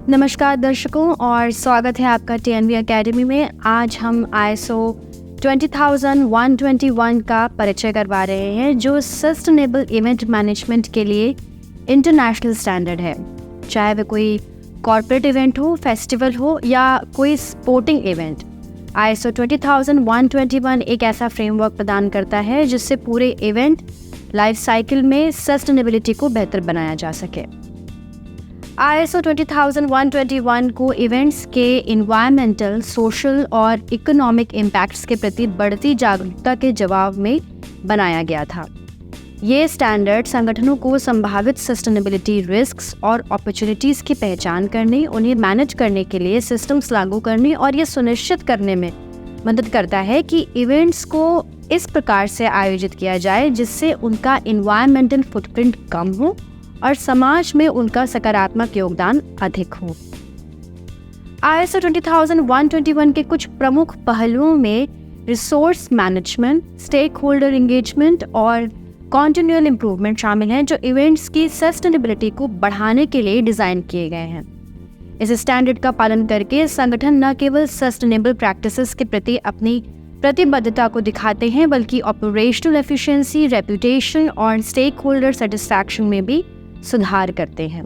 नमस्कार दर्शकों और स्वागत है आपका TNV एकेडमी में। आज हम ISO 20121 का परिचय करवा रहे हैं, जो सस्टेनेबल इवेंट मैनेजमेंट के लिए इंटरनेशनल स्टैंडर्ड है। चाहे वह कोई कॉर्पोरेट इवेंट हो, फेस्टिवल हो या कोई स्पोर्टिंग इवेंट, ISO 20121 एक ऐसा फ्रेमवर्क प्रदान करता है जिससे पूरे इवेंट लाइफ साइकिल में सस्टेनेबिलिटी को बेहतर बनाया जा सके। ISO 20121 को इवेंट्स के इन्वायरमेंटल, सोशल और इकोनॉमिक इम्पैक्ट्स के प्रति बढ़ती जागरूकता के जवाब में बनाया गया था। ये स्टैंडर्ड संगठनों को संभावित सस्टेनेबिलिटी रिस्क्स और अपॉर्चुनिटीज़ की पहचान करने, उन्हें मैनेज करने के लिए सिस्टम्स लागू करने और ये सुनिश्चित करने में मदद करता है कि इवेंट्स को इस प्रकार से आयोजित किया जाए जिससे उनका इन्वायरमेंटल फुटप्रिंट कम हो और समाज में उनका सकारात्मक योगदान अधिक हो। ISO 20121 के कुछ प्रमुख पहलुओं में resource management, stakeholder engagement और कॉन्टिन्यूअल इम्प्रूवमेंट शामिल हैं, जो इवेंट्स की सस्टेनेबिलिटी को बढ़ाने के लिए डिज़ाइन किए गए हैं। इस स्टैंडर्ड का पालन करके संगठन न केवल सस्टेनेबल प्रैक्टिसेस के प्रति अपनी प्रतिबद्धता को दिखाते हैं, बल्कि ऑपरेशनल एफिशिएंसी, रेपुटेशन और स्टेक होल्डर सेटिस्फैक्शन में भी सुधार करते हैं।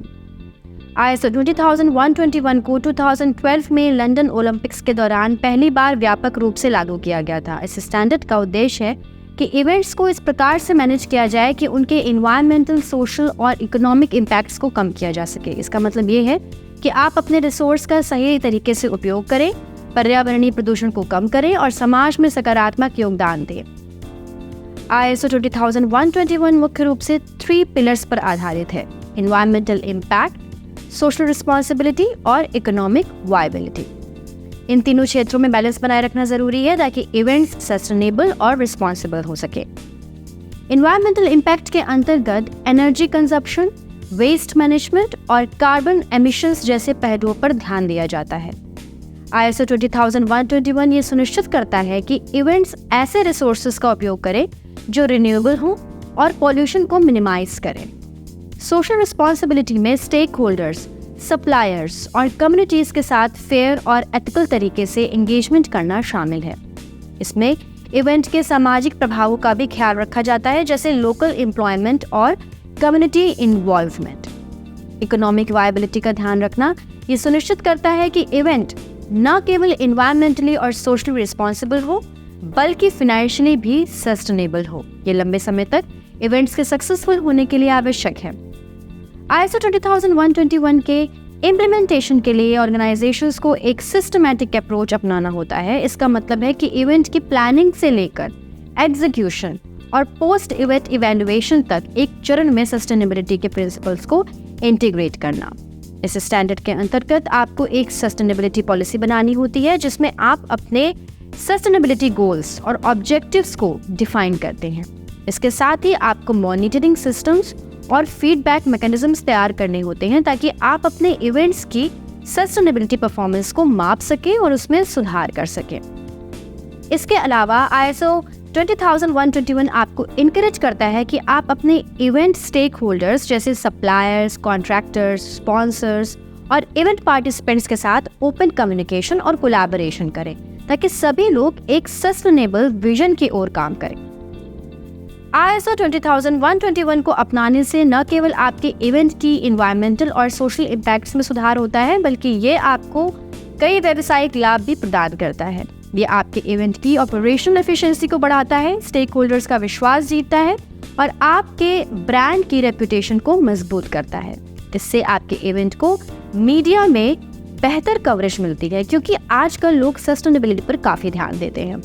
ISO 20121 को 2012 में लंदन ओलंपिक्स के दौरान पहली बार व्यापक रूप से लागू किया गया था। इस स्टैंडर्ड का उद्देश्य है कि इवेंट्स को इस प्रकार से मैनेज किया जाए कि उनके इन्वायरमेंटल, सोशल और इकोनॉमिक इम्पैक्ट्स को कम किया जा सके। इसका मतलब ये है कि आप अपने रिसोर्स का सही तरीके से उपयोग करें, पर्यावरणीय प्रदूषण को कम करें और समाज में सकारात्मक योगदान दें। ISO 20121 मुख्य रूप से 3 पिलर्स पर आधारित है: इन्वायरमेंटल इम्पैक्ट, सोशल रिस्पॉन्सिबिलिटी और इकोनॉमिक वायबिलिटी। इन तीनों क्षेत्रों में बैलेंस बनाए रखना जरूरी है ताकि इवेंट्स सस्टेनेबल और रिस्पॉन्सिबल हो सके। इन्वायरमेंटल इम्पैक्ट के अंतर्गत एनर्जी कंजप्शन, वेस्ट मैनेजमेंट और कार्बन एमिशंस जैसे पहलुओं पर ध्यान दिया जाता है। ISO 20121 ये सुनिश्चित करता है कि इवेंट्स ऐसे रिसोर्सेज का उपयोग करें जो रिन्यूएबल हों और पॉल्यूशन को मिनिमाइज करें। सोशल रिस्पॉन्सिबिलिटी में स्टेक होल्डर्स, सप्लायर्स और कम्युनिटीज़ के साथ फेयर और एथिकल तरीके से एंगेजमेंट करना शामिल है। इसमें इवेंट के सामाजिक प्रभावों का भी ख्याल रखा जाता है, जैसे लोकल एम्प्लॉयमेंट और कम्युनिटी इन्वॉल्वमेंट। इकोनॉमिक वायबिलिटी का ध्यान रखना ये सुनिश्चित करता है कि इवेंट न केवल इन्वायरमेंटली और सोशली रिस्पॉन्सिबल हो, बल्कि फाइनेंशियली भी सस्टेनेबल हो। ये लंबे समय तक इवेंट्स के सक्सेसफुल होने के लिए आवश्यक है। ISO 20121 के इम्प्लीमेंटेशन के लिए ऑर्गेनाइजेशंस को एक सिस्टमैटिक अप्रोच अपनाना होता है। इसका मतलब है कि इवेंट की प्लानिंग से लेकर एग्जीक्यूशन और पोस्ट इवेंट इवैल्यूएशन तक एक चरण में सस्टेनेबिलिटी के प्रिंसिपल्स को इंटीग्रेट करना। इस स्टैंडर्ड के अंतर्गत आपको एक सस्टेनेबिलिटी पॉलिसी बनानी होती है जिसमें आप अपने सस्टेनेबिलिटी गोल्स और ऑब्जेक्टिव्स को डिफाइन करते हैं। इसके साथ ही आपको मॉनिटरिंग सिस्टम्स और फीडबैक मैकेनिज्म्स तैयार करने होते हैं ताकि आप अपने इवेंट्स की सस्टेनेबिलिटी परफॉर्मेंस को माप सकें और उसमें सुधार कर सकें। इसके अलावा ISO 20121 आपको इनकरेज करता है कि आप अपने इवेंट स्टेक होल्डर्स जैसे सप्लायर्स, कॉन्ट्रैक्टर्स, स्पॉन्सर्स और इवेंट पार्टिसिपेंट्स के साथ ओपन कम्युनिकेशन और कोलैबोरेशन करें ताकि सभी लोग एक सस्टेनेबल विजन की ओर काम करें। ISO 20121 को अपनाने से न केवल आपके इवेंट की इन्वायरमेंटल और सोशल इम्पैक्ट्स में सुधार होता है, बल्कि ये आपको कई व्यावसायिक लाभ भी प्रदान करता है। ये आपके इवेंट की ऑपरेशनल एफिशिएंसी को बढ़ाता है, स्टेक होल्डर्स का विश्वास जीतता है और आपके ब्रांड की रेपुटेशन को मजबूत करता है। इससे आपके इवेंट को मीडिया में बेहतर कवरेज मिलती है, क्योंकि आजकल लोग सस्टेनेबिलिटी पर काफ़ी ध्यान देते हैं।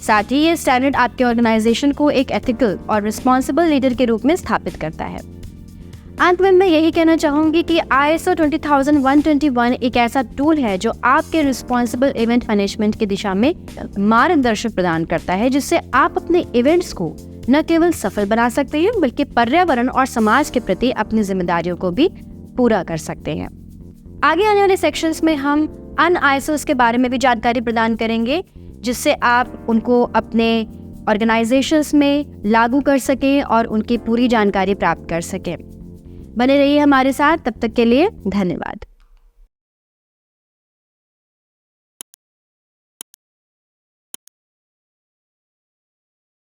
साथ ही ये स्टैंडर्ड आपके ऑर्गेनाइजेशन को एक एथिकल और रिस्पॉन्सिबल लीडर के रूप में स्थापित करता है। अंत में मैं यही कहना चाहूँगी कि ISO 20121 एक ऐसा टूल है जो आपके रिस्पॉन्सिबल इवेंट मैनेजमेंट की दिशा में मार्गदर्शन प्रदान करता है, जिससे आप अपने इवेंट्स को न केवल सफल बना सकते हैं, बल्कि पर्यावरण और समाज के प्रति अपनी जिम्मेदारियों को भी पूरा कर सकते हैं। आगे आने वाले सेक्शंस में हम ISOs के बारे में भी जानकारी प्रदान करेंगे, जिससे आप उनको अपने ऑर्गेनाइजेशंस में लागू कर सकें और उनकी पूरी जानकारी प्राप्त कर सकें। बने रहिए हमारे साथ, तब तक के लिए धन्यवाद।